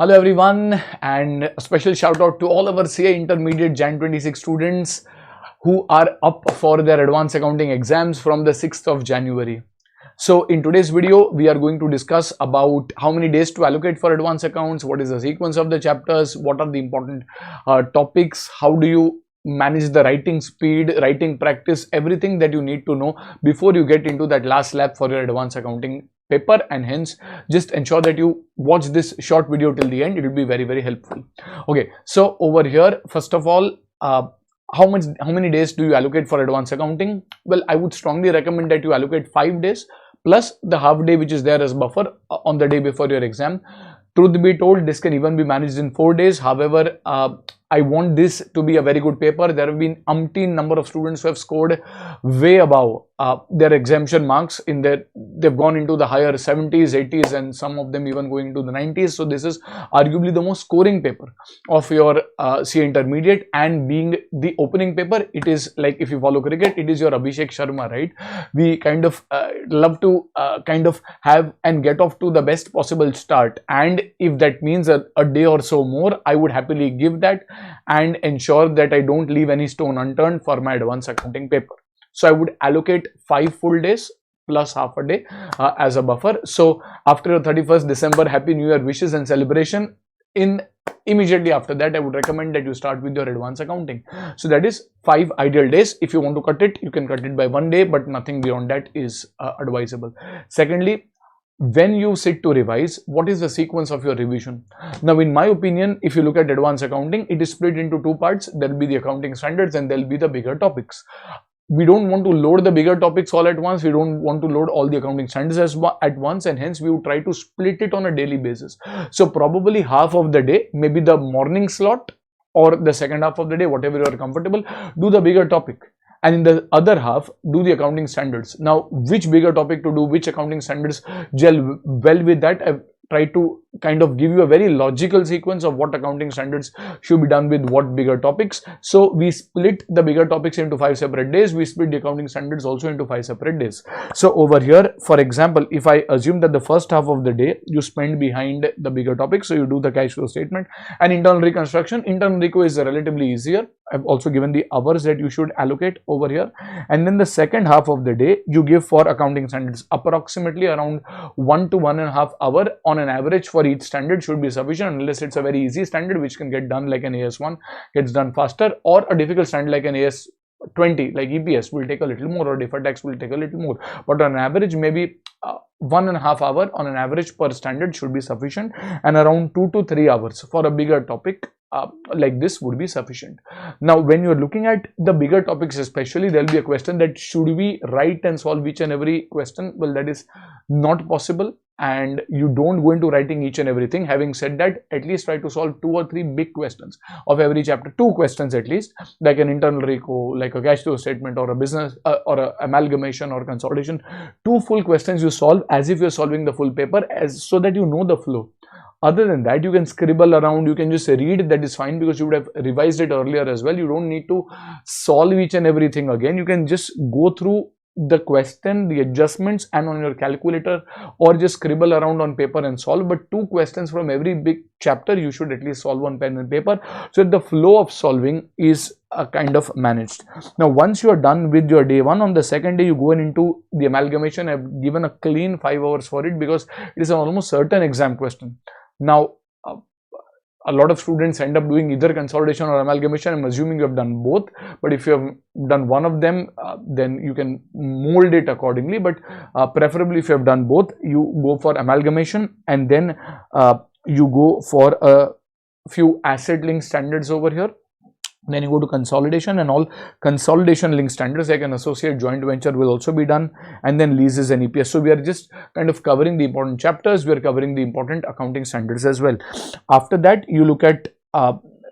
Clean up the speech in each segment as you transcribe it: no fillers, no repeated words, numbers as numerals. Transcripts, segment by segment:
Hello everyone, and a special shout out to all our CA Intermediate Jan 26 students who are up for their advanced accounting exams from the 6th of January. So in today's video, we are going to discuss about how many days to allocate for advanced accounts, what is the sequence of the chapters, what are the important topics, how do you manage the writing speed, writing practice, everything that you need to know before you get into that last lap for your advanced accounting paper. And hence just ensure that you watch this short video till the end. It will be very helpful. Okay, so over here, first of all, how many days do you allocate for advanced accounting? Well, I would strongly recommend that you allocate 5 days plus the half day which is there as buffer on the day before your exam. Truth be told, this can even be managed in 4 days. However, I want this to be a very good paper. There have been umpteen number of students who have scored way above their exemption marks. They've gone into the higher 70s, 80s, and some of them even going into the 90s. So this is arguably the most scoring paper of your CA Intermediate, and being the opening paper, it is like, if you follow cricket, it is your Abhishek Sharma, right? We kind of love to kind of have and get off to the best possible start, and if that means a day or so more, I would happily give that and ensure that I don't leave any stone unturned for my advanced accounting paper. So I would allocate 5 full days plus half a day as a buffer. So after 31st December, Happy New Year wishes and celebration. Immediately after that, I would recommend that you start with your advanced accounting. So that is 5 ideal days. If you want to cut it, you can cut it by 1 day, but nothing beyond that is advisable. Secondly, when you sit to revise, what is the sequence of your revision? Now, in my opinion, if you look at advanced accounting, it is split into 2 parts. There will be the accounting standards and there will be the bigger topics. We don't want to load the bigger topics all at once. We don't want to load all the accounting standards at once, and hence we would try to split it on a daily basis. So probably half of the day, maybe the morning slot or the second half of the day, whatever you are comfortable, do the bigger topic. And in the other half, do the accounting standards. Now, which bigger topic to do, which accounting standards gel well with that, I've tried to kind of give you a very logical sequence of what accounting standards should be done with what bigger topics. So we split the bigger topics into 5 separate days. We split the accounting standards also into 5 separate days. So over here, for example, if I assume that the first half of the day you spend behind the bigger topics, so you do the cash flow statement and internal reconstruction. Internal reco is relatively easier. I've also given the hours that you should allocate over here, and then the second half of the day you give for accounting standards. Approximately around 1 to 1.5 hours on an average for each standard should be sufficient, unless it's a very easy standard which can get done like an AS1, gets done faster, or a difficult standard like an AS20 like EPS will take a little more, or deferred tax will take a little more, but on average maybe 1.5 hours on an average per standard should be sufficient, and around 2 to 3 hours for a bigger topic like this would be sufficient. Now, when you're looking at the bigger topics especially, there will be a question that should we write and solve each and every question? Well, that is not possible, and you don't go into writing each and everything. Having said that, at least try to solve 2 or 3 big questions of every chapter, 2 questions at least, like an internal reco, like a cash flow statement, or a business or a amalgamation or consolidation. 2 full questions you solve as if you're solving the full paper, so that you know the flow. Other than that, you can scribble around, you can just read, that is fine, because you would have revised it earlier as well. You don't need to solve each and everything again. You can just go through the question, the adjustments, and on your calculator, or just scribble around on paper and solve. But 2 questions from every big chapter you should at least solve on pen and paper, so that the flow of solving is kind of managed. Now, once you are done with your day 1, on the second day you go into the amalgamation. I've given a clean 5 hours for it because it is an almost certain exam question. Now, a lot of students end up doing either consolidation or amalgamation. I'm assuming you have done both, but if you have done one of them, then you can mold it accordingly. But preferably, if you have done both, you go for amalgamation, and then you go for a few asset link standards over here. Then you go to consolidation, and all consolidation link standards like an associate, joint venture will also be done, and then leases and EPS. So we are just kind of covering the important chapters. We are covering the important accounting standards as well. After that, you look at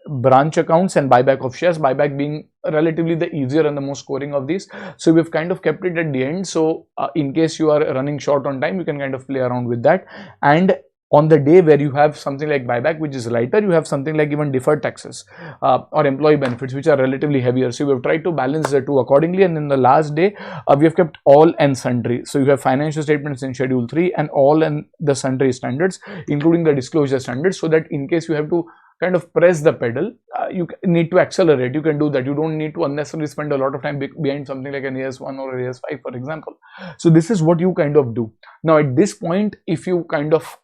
branch accounts and buyback of shares, buyback being relatively the easier and the most scoring of these. So we've kind of kept it at the end. So in case you are running short on time, you can kind of play around with that. And On the day where you have something like buyback, which is lighter, you have something like even deferred taxes or employee benefits, which are relatively heavier. So we have tried to balance the two accordingly. And in the last day, we have kept all and sundry. So you have financial statements in schedule 3 and all and the sundry standards, including the disclosure standards, so that in case you have to kind of press the pedal, you need to accelerate, you can do that. You don't need to unnecessarily spend a lot of time behind something like an AS1 or an AS5, for example. So this is what you kind of do. Now at this point, if you kind of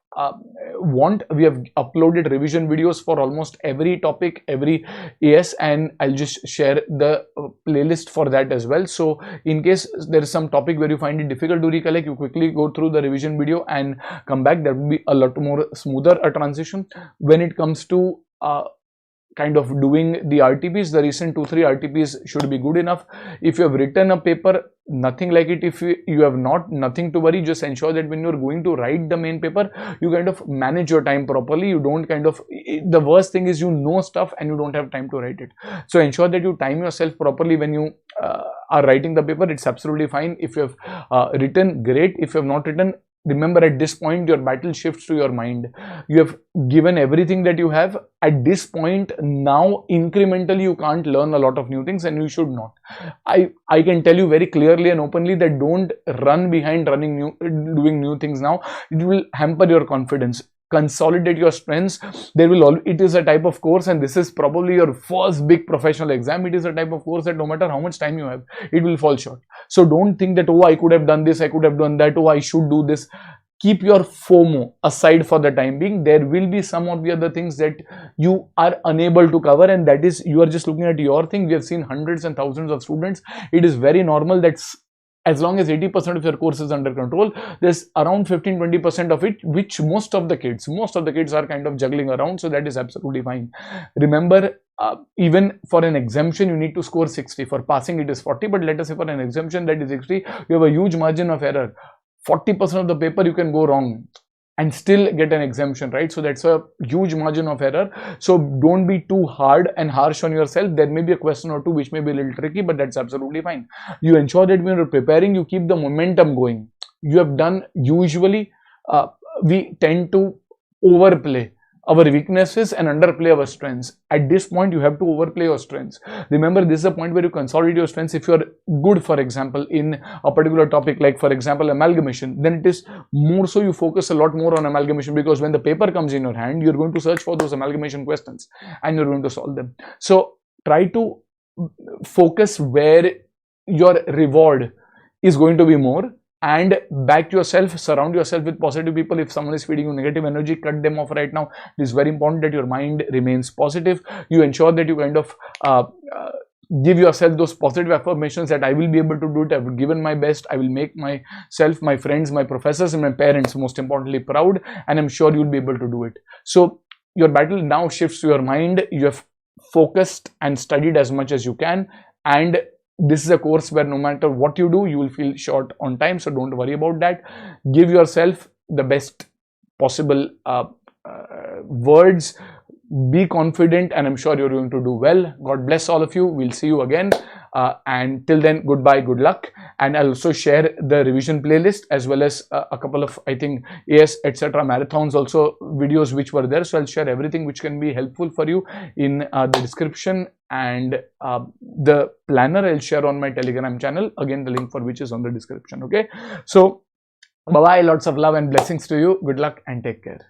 want, we have uploaded revision videos for almost every topic, every AS, and I'll just share the playlist for that as well. So in case there is some topic where you find it difficult to recollect, you quickly go through the revision video and come back. That will be a lot more smoother a transition. When it comes to kind of doing the RTPs, the recent 2-3 RTPs should be good enough. If you have written a paper, nothing like it. If you have not, nothing to worry. Just ensure that when you're going to write the main paper, you kind of manage your time properly. You don't kind of, the worst thing is you know stuff and you don't have time to write it. So ensure that you time yourself properly when you are writing the paper. It's absolutely fine. If you have written, great. If you have not written, remember at this point your battle shifts to your mind. You have given everything that you have at this point. Now incrementally you can't learn a lot of new things, and you should not. I can tell you very clearly and openly that don't run behind doing new things now. It will hamper your confidence. Consolidate your strengths. It is a type of course, and this is probably your first big professional exam. It is a type of course that no matter how much time you have, it will fall short. So don't think that, oh, I could have done this, I could have done that, oh, I should do this. Keep your FOMO aside for the time being. There will be some of the other things that you are unable to cover, and that is, you are just looking at your thing. We have seen hundreds and thousands of students. It is very normal that as long as 80% of your course is under control, there's around 15-20% of it which most of the kids are kind of juggling around. So that is absolutely fine. Remember, even for an exemption you need to score 60. For passing it is 40, but let us say for an exemption that is 60, you have a huge margin of error. 40% of the paper you can go wrong and still get an exemption, right? So that's a huge margin of error. So don't be too hard and harsh on yourself. There may be a question or two which may be a little tricky, but that's absolutely fine. You ensure that when you're preparing, you keep the momentum going. You have done, usually we tend to overplay our weaknesses and underplay our strengths. At this point, you have to overplay your strengths. Remember, this is a point where you consolidate your strengths. If you are good, for example, in a particular topic, like for example, amalgamation, then it is more so you focus a lot more on amalgamation, because when the paper comes in your hand, you're going to search for those amalgamation questions and you're going to solve them. So try to focus where your reward is going to be more, and back yourself, surround yourself with positive people. If someone is feeding you negative energy, cut them off right now. It is very important that your mind remains positive. You ensure that you kind of give yourself those positive affirmations that I will be able to do it, I have given my best, I will make myself, my friends, my professors and my parents most importantly proud, and I'm sure you'll be able to do it. So your battle now shifts to your mind. You have focused and studied as much as you can, and this is a course where no matter what you do, you will feel short on time. So don't worry about that. Give yourself the best possible words. Be confident, and I'm sure you're going to do well. God bless all of you. We'll see you again. And till then, goodbye, good luck. And I'll also share the revision playlist as well as a couple of, I think, AS, etc. marathons also videos which were there. So I'll share everything which can be helpful for you in the description, and the planner I'll share on my Telegram channel. Again, the link for which is on the description. Okay. So bye-bye. Lots of love and blessings to you. Good luck and take care.